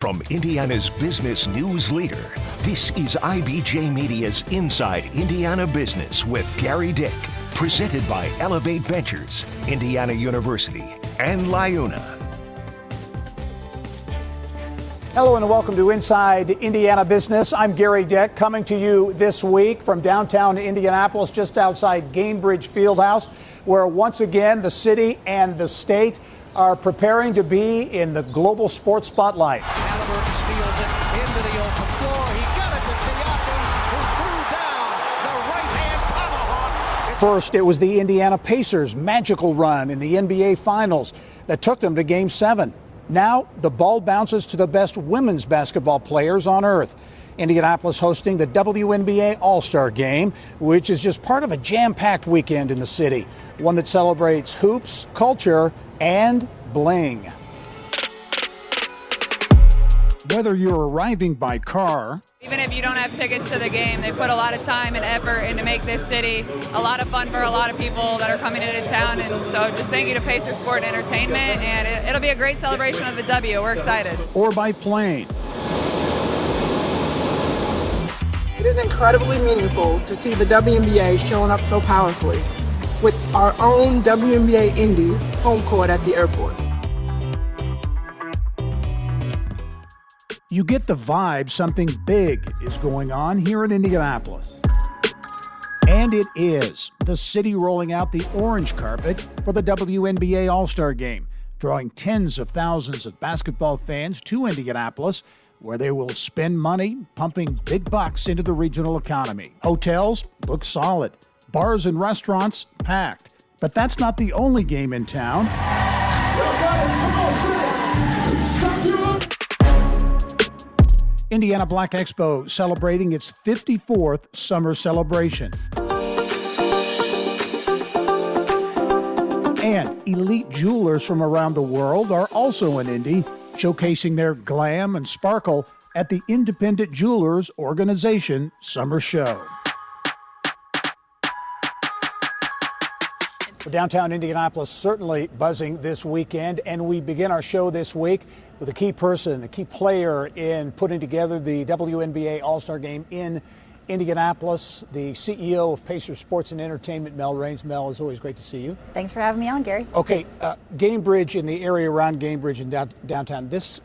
From Indiana's business news leader, this is IBJ Media's Inside Indiana Business with Gerry Dick, presented by Elevate Ventures, Indiana University, and LaUna. Hello and welcome to Inside Indiana Business. I'm Gerry Dick, coming to you this week from downtown Indianapolis, just outside Gainbridge Fieldhouse, where once again the city and the state are preparing to be in the global sports spotlight. Halliburton steals it into the open floor. He got it to Siakam, who threw down the right-hand tomahawk. First, it was the Indiana Pacers' magical run in the NBA Finals that took them to Game 7. Now, the ball bounces to the best women's basketball players on earth. Indianapolis hosting the WNBA All-Star Game, which is just part of a jam-packed weekend in the city, one that celebrates hoops, culture, and bling. Whether you're arriving by car, even if you don't have tickets to the game, they put a lot of time and effort in to make this city a lot of fun for a lot of people that are coming into town. And so just thank you to Pacer Sport and Entertainment, and it'll be a great celebration of the W. We're excited. Or by plane. It is incredibly meaningful to see the WNBA showing up so powerfully with our own WNBA Indy home court at the airport. You get the vibe something big is going on here in Indianapolis. And it is. The city rolling out the orange carpet for the WNBA All-Star Game, drawing tens of thousands of basketball fans to Indianapolis, where they will spend money pumping big bucks into the regional economy. Hotels booked solid. Bars and restaurants packed. But that's not the only game in town. Indiana Black Expo celebrating its 54th summer celebration. And elite jewelers from around the world are also in Indy, showcasing their glam and sparkle at the Independent Jewelers Organization Summer Show. Downtown Indianapolis certainly buzzing this weekend, and we begin our show this week with a key person, a key player in putting together the WNBA All-Star Game in Indianapolis, the CEO of Pacer Sports and Entertainment, Mel Raines. Mel, it's always great to see you. Thanks for having me on, Gerry. Okay, Gainbridge, in the area around Gainbridge and downtown, this,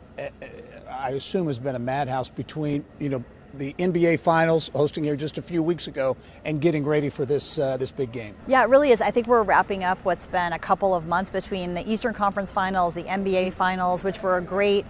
I assume, has been a madhouse between, the NBA Finals, hosting here just a few weeks ago, and getting ready for this big game. Yeah, it really is. I think we're wrapping up what's been a couple of months between the Eastern Conference Finals, the NBA Finals, which were a great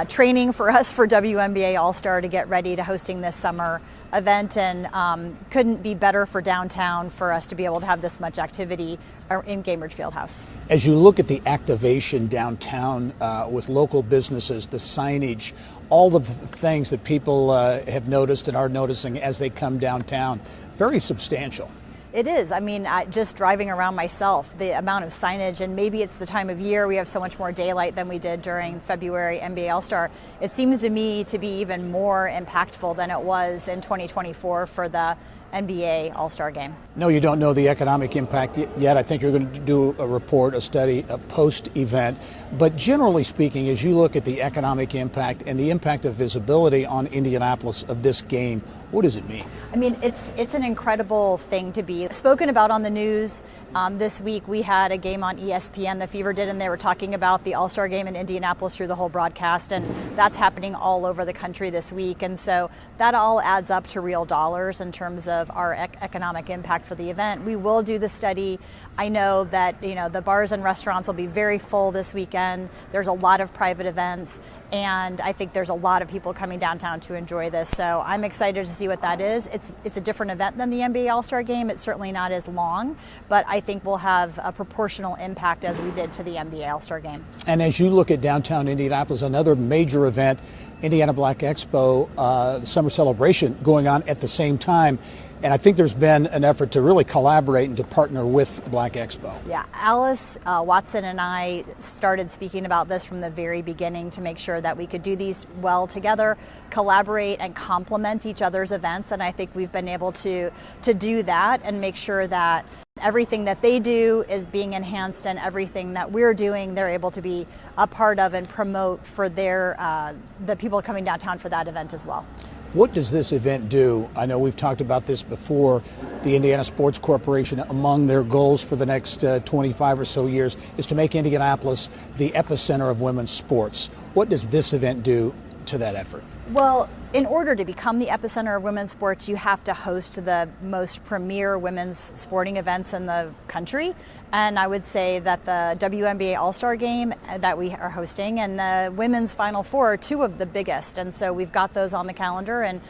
training for us for WNBA All-Star to get ready to hosting this summer event, and couldn't be better for downtown for us to be able to have this much activity in Gainbridge Fieldhouse. As you look at the activation downtown with local businesses, the signage, all the things that people have noticed and are noticing as they come downtown, very substantial. It is. I mean, just driving around myself, the amount of signage, and maybe it's the time of year, we have so much more daylight than we did during February NBA All-Star. It seems to me to be even more impactful than it was in 2024 for the NBA All-Star Game. No, you don't know the economic impact yet. I think you're going to do a report, a study, a post-event. But generally speaking, as you look at the economic impact and the impact of visibility on Indianapolis of this game, what does it mean? I mean, it's an incredible thing to be spoken about on the news. This week we had a game on ESPN, the Fever did, and they were talking about the All-Star Game in Indianapolis through the whole broadcast, and that's happening all over the country this week. And so that all adds up to real dollars in terms of our economic impact for the event. We will do the study. I know that the bars and restaurants will be very full this weekend. There's a lot of private events, and I think there's a lot of people coming downtown to enjoy this. So I'm excited to see what that is. It's a different event than the NBA All-Star Game. It's certainly not as long, but I think we'll have a proportional impact as we did to the NBA All-Star Game. And as you look at downtown Indianapolis, another major event, Indiana Black Expo, the summer celebration going on at the same time. And I think there's been an effort to really collaborate and to partner with Black Expo. Yeah, Alice Watson and I started speaking about this from the very beginning to make sure that we could do these well together, collaborate and complement each other's events. And I think we've been able to do that and make sure that everything that they do is being enhanced, and everything that we're doing, they're able to be a part of and promote for the people coming downtown for that event as well. What does this event do? I know we've talked about this before. The Indiana Sports Corporation, among their goals for the next 25 or so years, is to make Indianapolis the epicenter of women's sports. What does this event do to that effort? Well, in order to become the epicenter of women's sports, you have to host the most premier women's sporting events in the country. And I would say that the WNBA All-Star Game that we are hosting and the Women's Final Four are two of the biggest. And so we've got those on the calendar, and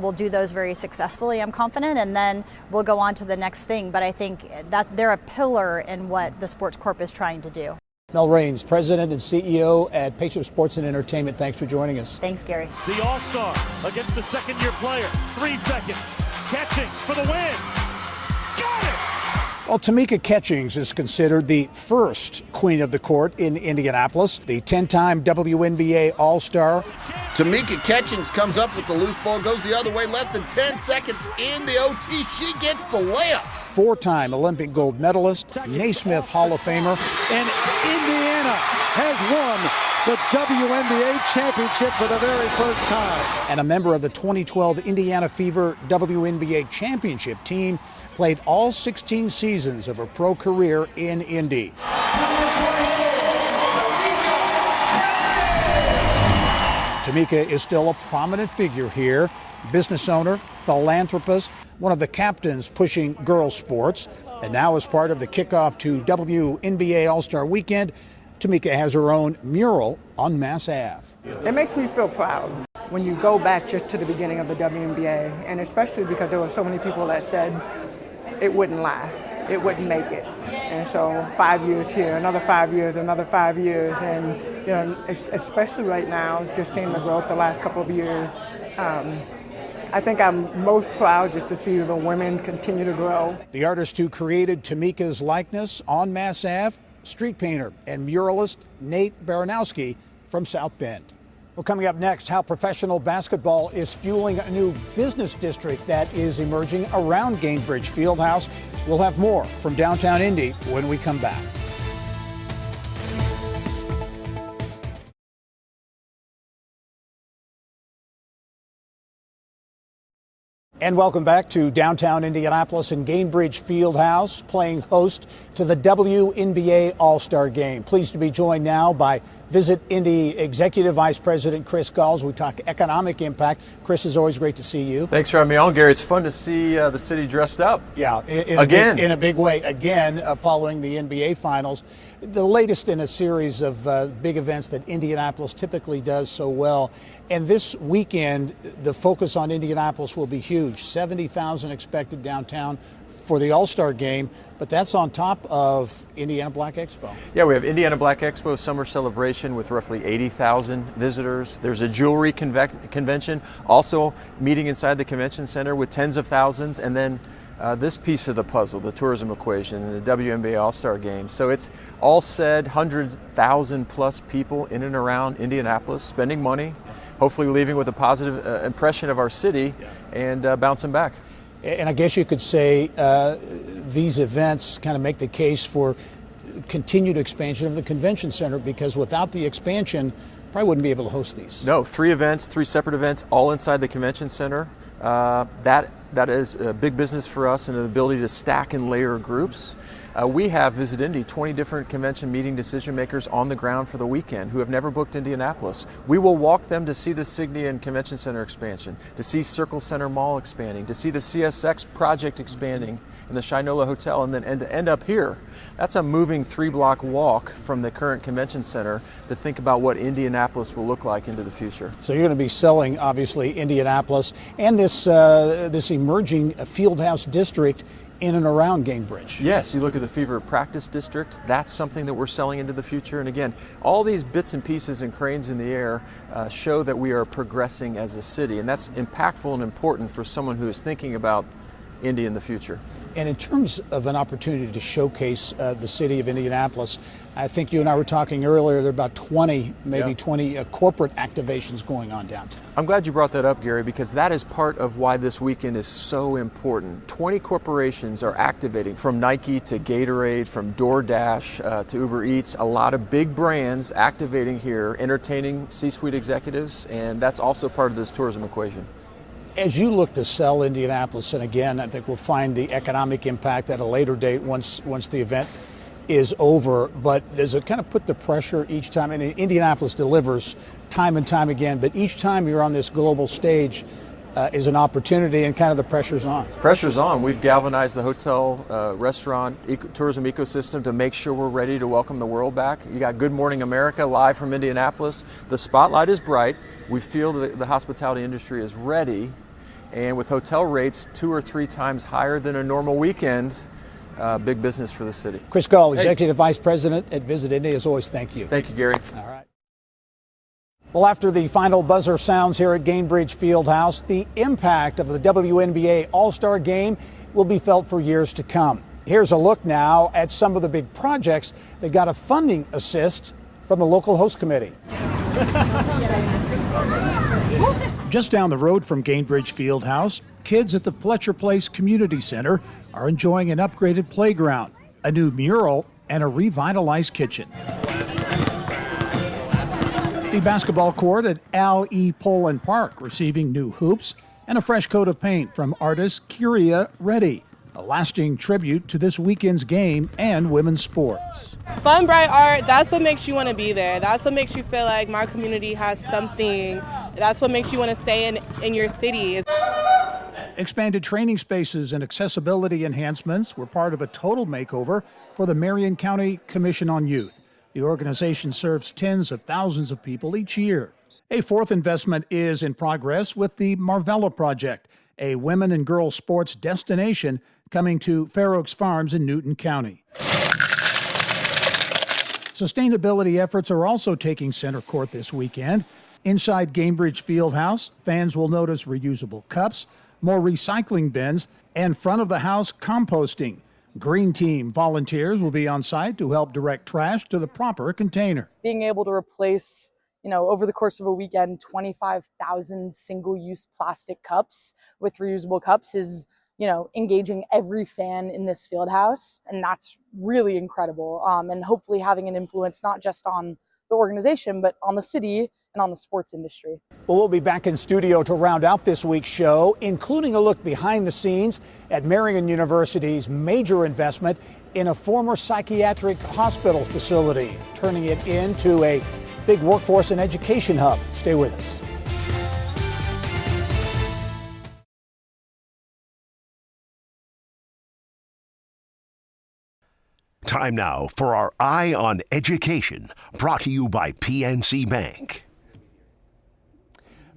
we'll do those very successfully, I'm confident, and then we'll go on to the next thing. But I think that they're a pillar in what the Sports Corp is trying to do. Mel Raines, President and CEO at Pacer Sports and Entertainment. Thanks for joining us. Thanks, Gary. The All-Star against the second-year player. 3 seconds. Catchings for the win. Got it! Well, Tamika Catchings is considered the first queen of the court in Indianapolis, the 10-time WNBA All-Star. Tamika Catchings comes up with the loose ball, goes the other way, less than 10 seconds in the OT. She gets the layup. 4-time Olympic gold medalist, Naismith Hall of Famer. And Indiana has won the WNBA championship for the very first time. And a member of the 2012 Indiana Fever WNBA championship team, played all 16 seasons of her pro career in Indy. Tamika is still a prominent figure here, business owner, philanthropist, one of the captains pushing girls sports, and now as part of the kickoff to WNBA All-Star Weekend, Tamika has her own mural on Mass Ave. It makes me feel proud when you go back just to the beginning of the WNBA, and especially because there were so many people that said it wouldn't last, it wouldn't make it. And so 5 years here, another 5 years, another 5 years, and you know, especially right now, just seeing the growth the last couple of years. I think I'm most proud just to see the women continue to grow. The artist who created Tamika's likeness on Mass Ave, street painter and muralist Nate Baranowski from South Bend. Well, coming up next, how professional basketball is fueling a new business district that is emerging around Gainbridge Fieldhouse. We'll have more from downtown Indy when we come back. And welcome back to downtown Indianapolis and Gainbridge Fieldhouse, playing host to the WNBA All-Star Game. Pleased to be joined now by Visit Indy Executive Vice President Chris Gahl as we talk economic impact. Chris, it's always great to see you. Thanks for having me on, Gary. It's fun to see the city dressed up. Yeah, in a big way. Again, following the NBA Finals, the latest in a series of big events that Indianapolis typically does so well. And this weekend, the focus on Indianapolis will be huge. 70,000 expected downtown for the All-Star Game, but that's on top of Indiana Black Expo. Yeah, we have Indiana Black Expo summer celebration with roughly 80,000 visitors. There's a jewelry convention also meeting inside the convention center with tens of thousands, and then this piece of the puzzle, the tourism equation, and the WNBA All-Star Game. So it's all said, 100,000 plus people in and around Indianapolis spending money, hopefully leaving with a positive impression of our city and bouncing back. And I guess you could say these events kind of make the case for continued expansion of the convention center, because without the expansion, probably wouldn't be able to host these. No, 3 separate events, all inside the convention center. That is a big business for us, and the ability to stack and layer groups. We have Visit Indy, 20 different convention meeting decision makers on the ground for the weekend who have never booked Indianapolis. We will walk them to see the Signia and Convention Center expansion, to see Circle Center Mall expanding, to see the CSX project expanding in the Shinola Hotel, and then to end up here. That's a moving 3-block walk from the current convention center to think about what Indianapolis will look like into the future. So you're going to be selling, obviously, Indianapolis and this emerging Fieldhouse District in and around Gainbridge. Yes, you look at the Fever Practice District, that's something that we're selling into the future. And again, all these bits and pieces and cranes in the air show that we are progressing as a city. And that's impactful and important for someone who is thinking about Indy in the future. And in terms of an opportunity to showcase the city of Indianapolis, I think you and I were talking earlier, there are about 20 corporate activations going on downtown. I'm glad you brought that up, Gary, because that is part of why this weekend is so important. 20 corporations are activating, from Nike to Gatorade, from DoorDash to Uber Eats, a lot of big brands activating here, entertaining C-suite executives, and that's also part of this tourism equation. As you look to sell Indianapolis, and again, I think we'll find the economic impact at a later date once the event is over, but does it kind of put the pressure each time? And Indianapolis delivers time and time again, but each time you're on this global stage is an opportunity, and kind of the pressure's on. Pressure's on. We've galvanized the hotel, restaurant, tourism ecosystem to make sure we're ready to welcome the world back. You got Good Morning America live from Indianapolis. The spotlight is bright. We feel that the hospitality industry is ready, and with hotel rates 2 or 3 times higher than a normal weekend, big business for the city. Chris Gahl, Executive Vice President at Visit Indy, as always, thank you. Thank you, Gary. All right. Well, after the final buzzer sounds here at Gainbridge Fieldhouse, the impact of the WNBA All-Star Game will be felt for years to come. Here's a look now at some of the big projects that got a funding assist from the local host committee. Just down the road from Gainbridge Fieldhouse, kids at the Fletcher Place Community Center are enjoying an upgraded playground, a new mural, and a revitalized kitchen. The basketball court at Al E. Poland Park receiving new hoops and a fresh coat of paint from artist Kyria Reddy, a lasting tribute to this weekend's game and women's sports. Fun, bright art, that's what makes you want to be there. That's what makes you feel like my community has something. That's what makes you want to stay in your city. Expanded training spaces and accessibility enhancements were part of a total makeover for the Marian County Commission on Youth. The organization serves tens of thousands of people each year. A fourth investment is in progress with the Marvella Project, a women and girls sports destination coming to Fair Oaks Farms in Newton County. Sustainability efforts are also taking center court this weekend. Inside Gainbridge Fieldhouse, fans will notice reusable cups, more recycling bins, and front of the house composting. Green Team volunteers will be on site to help direct trash to the proper container. Being able to replace, over the course of a weekend, 25,000 single-use plastic cups with reusable cups is, engaging every fan in this field house. And that's really incredible. And hopefully having an influence not just on the organization, but on the city and on the sports industry. Well, we'll be back in studio to round out this week's show, including a look behind the scenes at Marian University's major investment in a former psychiatric hospital facility, turning it into a big workforce and education hub. Stay with us. Time now for our Eye on Education, brought to you by PNC Bank.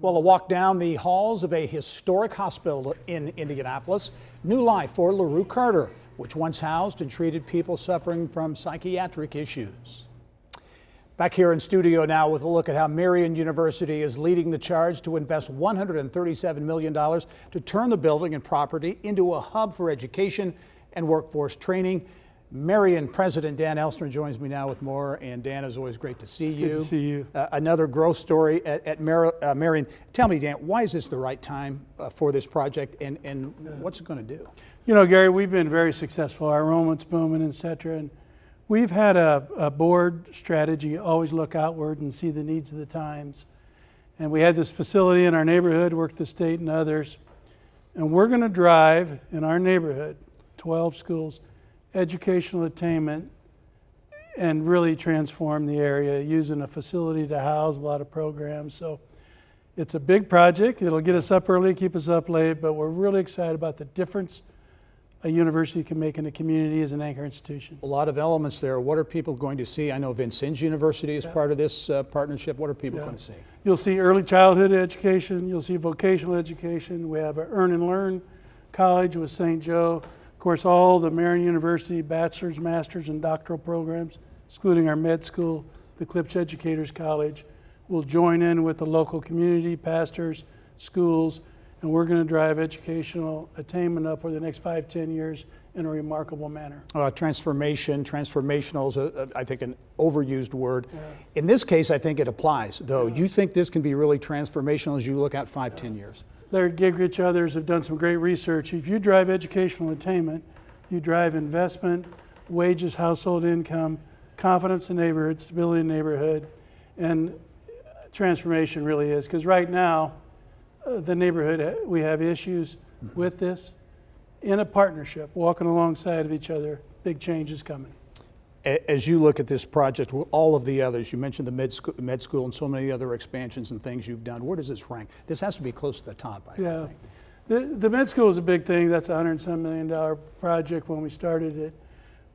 Well, a walk down the halls of a historic hospital in Indianapolis, new life for LaRue Carter, which once housed and treated people suffering from psychiatric issues. Back here in studio now with a look at how Marian University is leading the charge to invest $137 million to turn the building and property into a hub for education and workforce training. Marian President Dan Elstner joins me now with more. And Dan, it's always great to see you. Good to see you. Another growth story at Marian. Tell me, Dan, why is this the right time for this project, and what's it going to do? Gary, we've been very successful. Our enrollment's booming, et cetera. And we've had a board strategy, always look outward and see the needs of the times. And we had this facility in our neighborhood, worked the state and others. And we're going to drive in our neighborhood, 12 schools, educational attainment, and really transform the area using a facility to house a lot of programs. So it's a big project. It'll get us up early, keep us up late, but we're really excited about the difference a university can make in a community as an anchor institution. A lot of elements there. What are people going to see? I know Vincennes University is part of this partnership. What are people going to see? You'll see early childhood education. You'll see vocational education. We have an Earn and Learn college with St. Joe. Of course, all the Marian University bachelor's, master's, and doctoral programs, excluding our med school, the Clips Educators College, will join in with the local community, pastors, schools, and we're going to drive educational attainment up over the next 5-10 years in a remarkable manner. Transformational is, I think, an overused word. Yeah. In this case, I think it applies, though. Yeah. You think this can be really transformational as you look out 5-10 years? Larry Gigrich, others have done some great research. If you drive educational attainment, you drive investment, wages, household income, confidence in neighborhood, stability in neighborhood, and transformation really is. Because right now, the neighborhood, we have issues with this. In a partnership, walking alongside of each other, big change is coming. As you look at this project, all of the others, you mentioned the med school and so many other expansions and things you've done, where does this rank? This has to be close to the top, I think. The med school is a big thing. That's a $100 million project when we started it.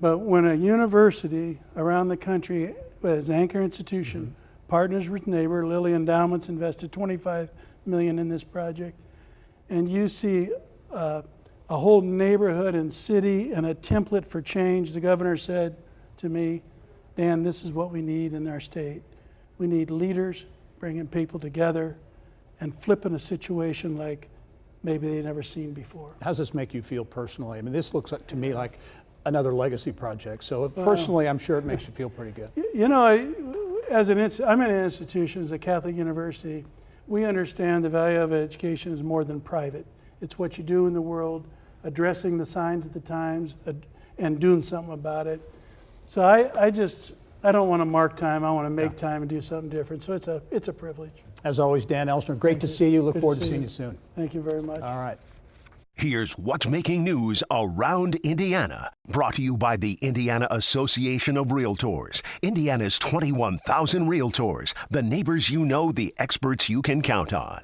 But when a university around the country, as an anchor institution, partners with neighbor, Lilly Endowments invested $25 million in this project, and you see a whole neighborhood and city and a template for change. The governor said to me, Dan, this is what we need in our state. We need leaders bringing people together and flipping a situation like maybe they've never seen before. How does this make you feel personally? I mean, this looks to me like another legacy project. So personally, I'm sure it makes you feel pretty good. You know, I'm in an institution, as a Catholic university. We understand the value of education is more than private. It's what you do in the world, addressing the signs of the times, and doing something about it. So I don't want to mark time. I want to make time and do something different. So it's a privilege. As always, Dan Elstner, great to see you. Look forward to seeing you soon. Thank you very much. All right. Here's what's making news around Indiana. Brought to you by the Indiana Association of Realtors. Indiana's 21,000 realtors. The neighbors you know, the experts you can count on.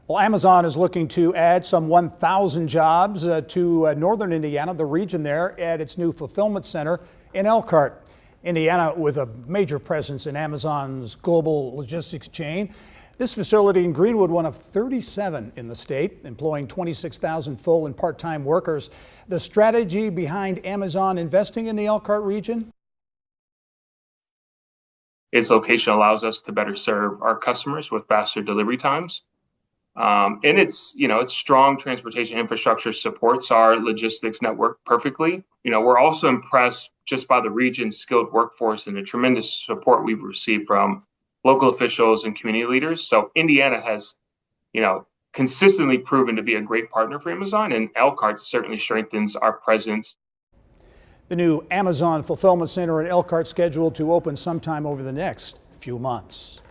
Well, Amazon is looking to add some 1,000 jobs to northern Indiana, the region there, at its new fulfillment center in Elkhart. Indiana, with a major presence in Amazon's global logistics chain. This facility in Greenwood, one of 37 in the state, employing 26,000 full and part-time workers. The strategy behind Amazon investing in the Elkhart region? Its location allows us to better serve our customers with faster delivery times. And its strong transportation infrastructure supports our logistics network perfectly. We're also impressed just by the region's skilled workforce and the tremendous support we've received from local officials and community leaders. So Indiana has, consistently proven to be a great partner for Amazon, and Elkhart certainly strengthens our presence. The new Amazon fulfillment center in Elkhart scheduled to open sometime over the next few months.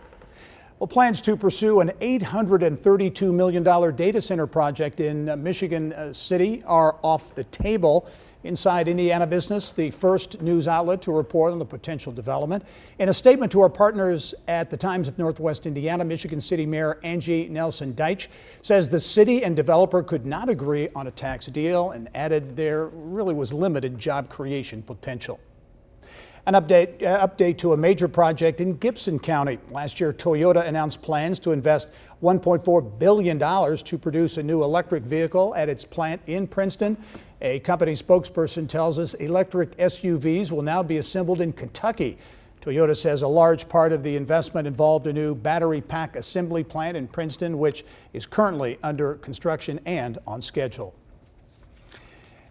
Well, plans to pursue an $832 million data center project in Michigan City are off the table. Inside Indiana Business, the first news outlet to report on the potential development. In a statement to our partners at the Times of Northwest Indiana, Michigan City Mayor Angie Nelson Deitch says the city and developer could not agree on a tax deal and added there really was limited job creation potential. An update to a major project in Gibson County. Last year, Toyota announced plans to invest $1.4 billion to produce a new electric vehicle at its plant in Princeton. A company spokesperson tells us electric SUVs will now be assembled in Kentucky. Toyota says a large part of the investment involved a new battery pack assembly plant in Princeton, which is currently under construction and on schedule.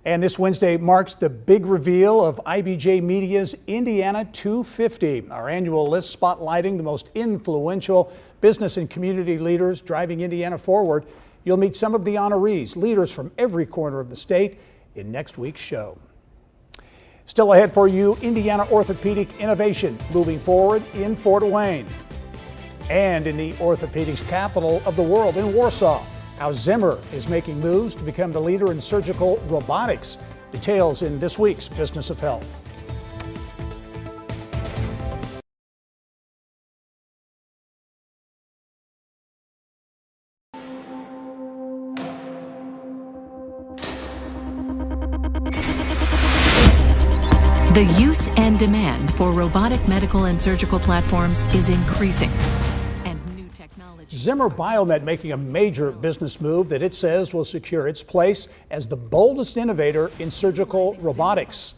And this Wednesday marks the big reveal of IBJ Media's Indiana 250, our annual list spotlighting the most influential business and community leaders driving Indiana forward. You'll meet some of the honorees, leaders from every corner of the state, in next week's show. Still ahead for you, Indiana orthopedic innovation moving forward in Fort Wayne. And in the orthopedics capital of the world, in Warsaw, how Zimmer is making moves to become the leader in surgical robotics. Details in this week's Business of Health. The use and demand for robotic medical and surgical platforms is increasing. Zimmer Biomet making a major business move that it says will secure its place as the boldest innovator in surgical robotics.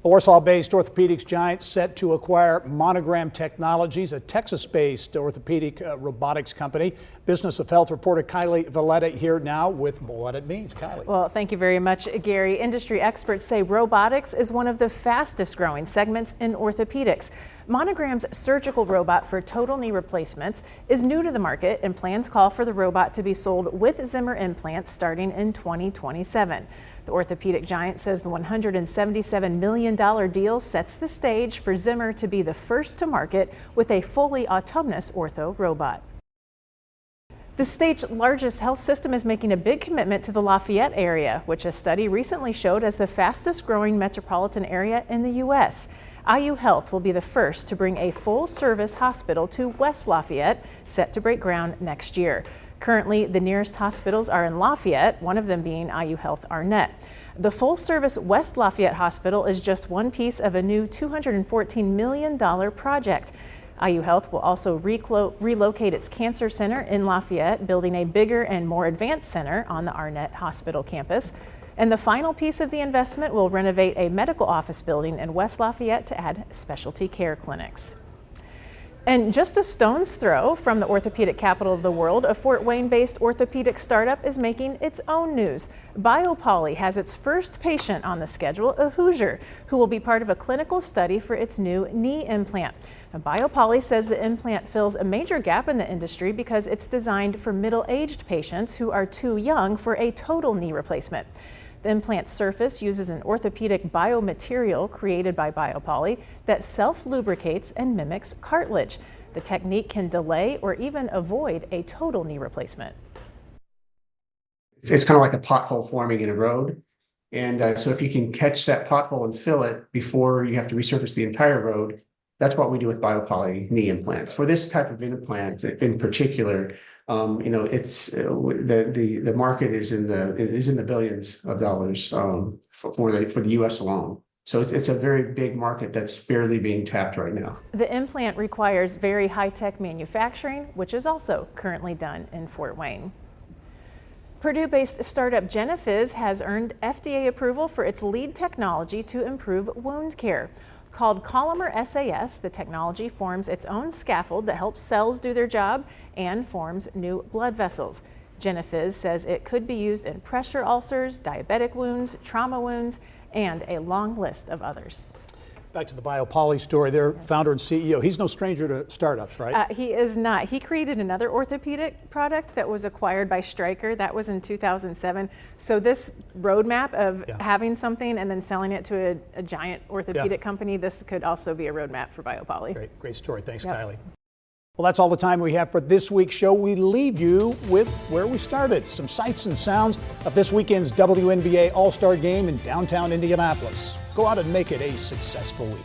The Warsaw-based orthopedics giant set to acquire Monogram Technologies, a Texas-based orthopedic robotics company. Business of Health reporter Kylie Valletta here now with what it means. Kylie. Well, thank you very much, Gary. Industry experts say robotics is one of the fastest growing segments in orthopedics. Monogram's surgical robot for total knee replacements is new to the market, and plans call for the robot to be sold with Zimmer implants starting in 2027. The orthopedic giant says the $177 million deal sets the stage for Zimmer to be the first to market with a fully autonomous ortho robot. The state's largest health system is making a big commitment to the Lafayette area, which a study recently showed as the fastest growing metropolitan area in the U.S. IU Health will be the first to bring a full-service hospital to West Lafayette, set to break ground next year. Currently, the nearest hospitals are in Lafayette, one of them being IU Health Arnett. The full-service West Lafayette Hospital is just one piece of a new $214 million project. IU Health will also relocate its cancer center in Lafayette, building a bigger and more advanced center on the Arnett Hospital campus. And the final piece of the investment will renovate a medical office building in West Lafayette to add specialty care clinics. And just a stone's throw from the orthopedic capital of the world, a Fort Wayne-based orthopedic startup is making its own news. BioPoly has its first patient on the schedule, a Hoosier, who will be part of a clinical study for its new knee implant. Now, BioPoly says the implant fills a major gap in the industry because it's designed for middle-aged patients who are too young for a total knee replacement. The implant surface uses an orthopedic biomaterial created by BioPoly that self-lubricates and mimics cartilage. The technique can delay or even avoid a total knee replacement. It's kind of like a pothole forming in a road. And so if you can catch that pothole and fill it before you have to resurface the entire road, that's what we do with BioPoly knee implants. For this type of implant in particular, it's the market is in the billions of dollars for the U.S. alone. So it's a very big market that's barely being tapped right now. The implant requires very high-tech manufacturing, which is also currently done in Fort Wayne. Purdue-based startup Genefiz has earned FDA approval for its lead technology to improve wound care. Called Polymer SAS, the technology forms its own scaffold that helps cells do their job and forms new blood vessels. Genefiz says it could be used in pressure ulcers, diabetic wounds, trauma wounds, and a long list of others. Back to the BioPoly story, their founder and CEO, he's no stranger to startups, right? He is not. He created another orthopedic product that was acquired by Stryker. That was in 2007. So this roadmap of having something and then selling it to a giant orthopedic company, this could also be a roadmap for BioPoly. Great story. Thanks, Kylie. Well, that's all the time we have for this week's show. We leave you with where we started, some sights and sounds of this weekend's WNBA All-Star Game in downtown Indianapolis. Go out and make it a successful week.